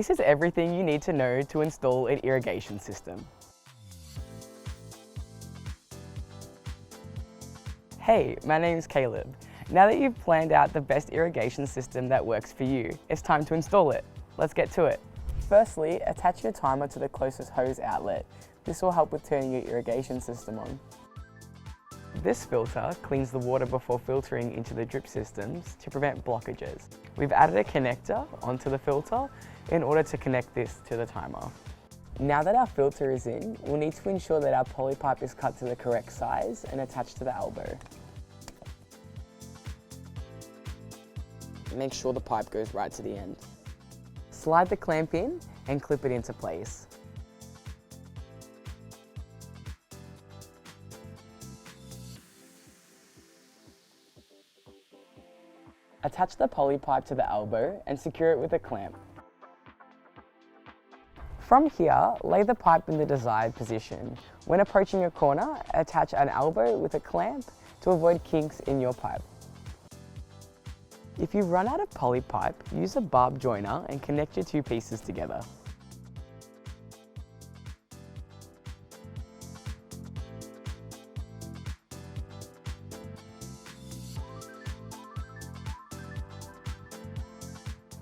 This is everything you need to know to install an irrigation system. Hey, my name's Caleb. Now that you've planned out the best irrigation system that works for you, it's time to install it. Let's get to it. Firstly, attach your timer to the closest hose outlet. This will help with turning your irrigation system on. This filter cleans the water before filtering into the drip systems to prevent blockages. We've added a connector onto the filter in order to connect this to the timer. Now that our filter is in, we'll need to ensure that our poly pipe is cut to the correct size and attached to the elbow. Make sure the pipe goes right to the end. Slide the clamp in and clip it into place. Attach the poly pipe to the elbow and secure it with a clamp. From here, lay the pipe in the desired position. When approaching a corner, attach an elbow with a clamp to avoid kinks in your pipe. If you've run out of poly pipe, use a barb joiner and connect your two pieces together.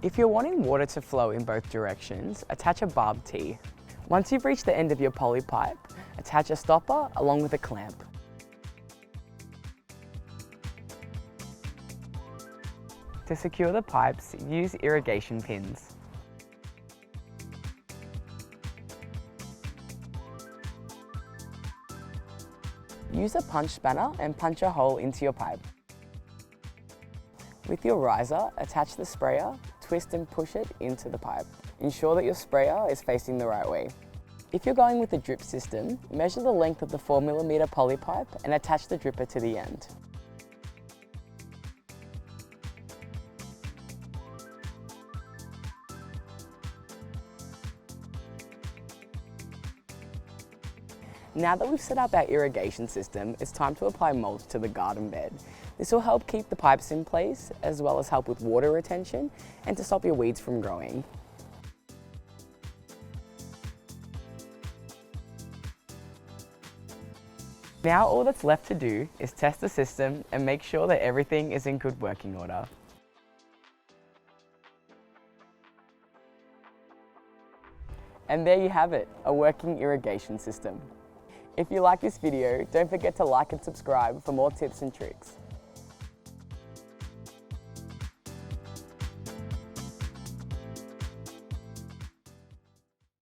If you're wanting water to flow in both directions, attach a Barb Tee. Once you've reached the end of your poly pipe, attach a stopper along with a clamp. To secure the pipes, use irrigation pins. Use a punch spanner and punch a hole into your pipe. With your riser, attach the sprayer, twist and push it into the pipe. Ensure that your sprayer is facing the right way. If you're going with a drip system, measure the length of the 4mm poly pipe and attach the dripper to the end. Now that we've set up our irrigation system, it's time to apply mulch to the garden bed. This will help keep the pipes in place, as well as help with water retention and to stop your weeds from growing. Now all that's left to do is test the system and make sure that everything is in good working order. And there you have it, a working irrigation system. If you like this video, don't forget to like and subscribe for more tips and tricks.